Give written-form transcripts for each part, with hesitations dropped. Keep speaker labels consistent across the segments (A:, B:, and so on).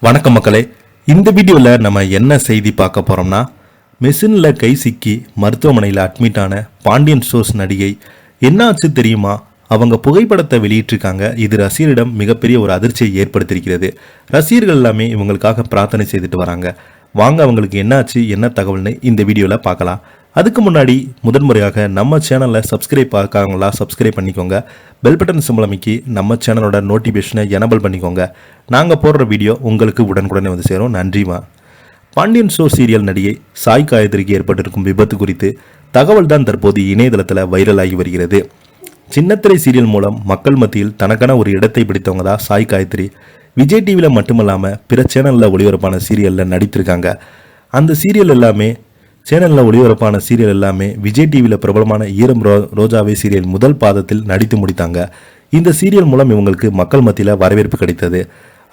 A: வணக்கம் மக்களே, இந்த வீடியோவில் நம்ம என்ன செய்தி பார்க்க போகிறோம்னா, மெஷினில் கை சிக்கி மருத்துவமனையில் அட்மிட் ஆன பாண்டியன் ஸ்டோர்ஸ் நடிகை என்னாச்சு தெரியுமா? அவங்க புகைப்படத்தை வெளியிட்டிருக்காங்க. இது ரசிகரிடம் மிகப்பெரிய ஒரு அதிர்ச்சியை ஏற்படுத்தியிருக்கிறது. ரசிகர்கள் எல்லாமே இவங்களுக்காக பிரார்த்தனை செய்துட்டு வராங்க. வாங்க அவங்களுக்கு என்னாச்சு, என்ன தகவல்னு இந்த வீடியோவில் பார்க்கலாம். அதுக்கு முன்னாடி முதன்முறையாக நம்ம சேனலில் சப்ஸ்கிரைப் பார்க்காங்களா சப்ஸ்கிரைப் பண்ணிக்கோங்க. பெல் பட்டன் சிம்பல் அமைக்கி நம்ம சேனலோட நோட்டிஃபிகேஷனை எனபிள் பண்ணிக்கோங்க. நாங்கள் போடுற வீடியோ உங்களுக்கு உடனுக்குடனே வந்து சேரும். நன்றிமா. பாண்டியன் ஸ்டோர் சீரியல் நடிகை சாய் காயத்ரிக்கு ஏற்பட்டிருக்கும் விபத்து குறித்து தகவல் தான் தற்போது இணையதளத்தில் வைரலாகி வருகிறது. சின்னத்திரை சீரியல் மூலம் மக்கள் மத்தியில் தனக்கான ஒரு இடத்தை பிடித்தவங்க தான் சாய் காயத்ரி. விஜய் டிவியில் மட்டுமல்லாமல் பிற சேனலில் ஒளிபரப்பான சீரியலில் நடித்திருக்காங்க. அந்த சீரியல் எல்லாமே விஜய் டிவியில் பிரபலமான ஈரம் ரோஜாவே சீரியல் முதல் பாதத்தில் நடித்து முடித்தாங்க. இந்த சீரியல் மூலம் இவங்களுக்கு மக்கள் மத்தியில் வரவேற்பு கிடைத்தது.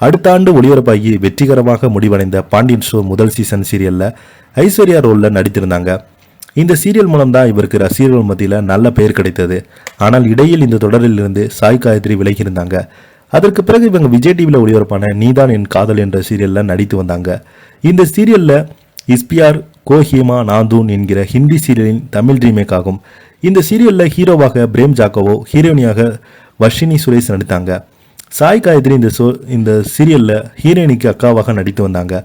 A: அடுத்த ஆண்டு ஒளிபரப்பாகி வெற்றிகரமாக முடிவடைந்த பாண்டியன் ஸ்டோர் முதல் சீசன் சீரியலில் ஐஸ்வர்யா ரோலில் நடித்திருந்தாங்க. இந்த சீரியல் மூலம் தான் இவருக்கு ரசிகர்கள் மத்தியில் நல்ல பெயர் கிடைத்தது. ஆனால் இடையில் இந்த தொடரில் இருந்து சாய் காயத்ரி விலகியிருந்தாங்க. அதற்கு பிறகு இவங்க விஜய் டிவியில் ஒளிபரப்பான நீதான் என் காதல் என்ற சீரியலில் நடித்து வந்தாங்க. இந்த சீரியலில் இஸ்பியார் கோஹிமா நாந்தூன் என்கிற ஹிந்தி சீரியலின் தமிழ் ரீமேக் ஆகும். இந்த சீரியலில் ஹீரோவாக பிரேம் ஜாக்கவோ, ஹீரோயினியாக வர்ஷினி சுரேஷ் நடித்தாங்க. சாய் காயத்ரி இந்த சீரியலில் ஹீரோயினிக்கு அக்காவாக நடித்து வந்தாங்க.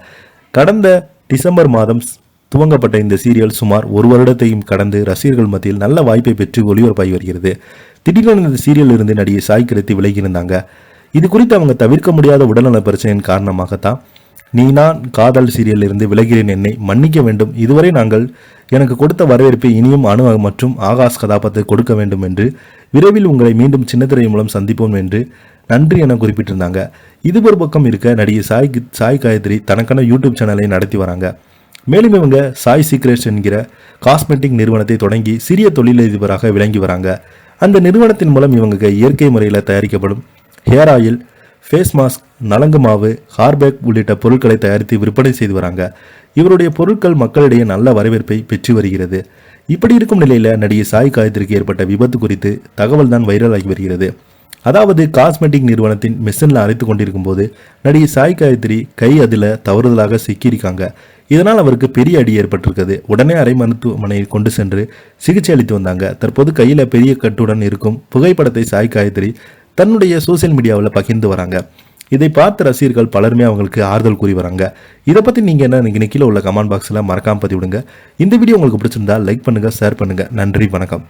A: கடந்த டிசம்பர் மாதம் துவங்கப்பட்ட இந்த சீரியல் சுமார் ஒரு வருடத்தையும் கடந்து ரசிகர்கள் மத்தியில் நல்ல வாய்ப்பை பெற்று ஒளிபரப்பாகி வருகிறது. திடீரென இந்த சீரியலில் இருந்து நடிகை சாய் காயத்ரி விலகியிருந்தாங்க. இது குறித்து அவங்க தவிர்க்க முடியாத உடல்நல பிரச்சனையின் காரணமாகத்தான் நீ நான் காதல் சீரியலில் இருந்து விலகிறேன், என்னை மன்னிக்க வேண்டும், இதுவரை நாங்கள் எனக்கு கொடுத்த வரவேற்பை இனியும் அணு மற்றும் ஆகாஷ் கதாபாத்திரத்தை கொடுக்க வேண்டும் என்று விரைவில் உங்களை மீண்டும் சின்னத்திரை மூலம் சந்திப்போம் என்று நன்றி என குறிப்பிட்டிருந்தாங்க. இது ஒரு பக்கம் இருக்க நடிகை சாய் காயத்ரி தனக்கான யூடியூப் சேனலை நடத்தி வராங்க. மேலும் இவங்க சாய் சீக்ரெட்ஸ் என்கிற காஸ்மெட்டிக் நிறுவனத்தை தொடங்கி சிறிய தொழிலதிபராக விளங்கி வராங்க. அந்த நிறுவனத்தின் மூலம் இவங்க இயற்கை முறையில் தயாரிக்கப்படும் ஹேர் ஆயில், ஃபேஸ் மாஸ்க், நலங்கு மாவு, ஹார்பேக் உள்ளிட்ட பொருட்களை தயாரித்து விற்பனை செய்து வராங்க. இவருடைய பொருட்கள் மக்களிடையே நல்ல வரவேற்பை பெற்று வருகிறது. இப்படி இருக்கும் நிலையில் நடிகை சாய் காயத்ரிக்கு ஏற்பட்ட விபத்து குறித்து தகவல் தான் வைரலாகி வருகிறது. அதாவது காஸ்மெட்டிக் நிறுவனத்தின் மெஷினில் அரைத்து கொண்டிருக்கும் போது நடிகை சாய் காயத்ரி கை அதில் தவறுதலாக சிக்கியிருக்காங்க. இதனால் அவருக்கு பெரிய அடி ஏற்பட்டிருக்குது. உடனே அரை மருத்துவமனையில் கொண்டு சென்று சிகிச்சை அளித்து வந்தாங்க. தற்போது கையில் பெரிய கட்டுடன் இருக்கும் புகைப்படத்தை சாய் காயத்ரி தன்னுடைய சோசியல் மீடியாவில் பகிர்ந்து வராங்க. இதை பார்த்த ரசிகர்கள் பலருமே அவங்களுக்கு ஆறுதல் கூறி வராங்க. இதை பற்றி நீங்கள் என்ன நீங்கள் கீழே உள்ள கமெண்ட் பாக்ஸில் மறக்காமல் பதிவிடுங்க. இந்த வீடியோ உங்களுக்கு பிடிச்சிருந்தா லைக் பண்ணுங்கள், ஷேர் பண்ணுங்கள். நன்றி, வணக்கம்.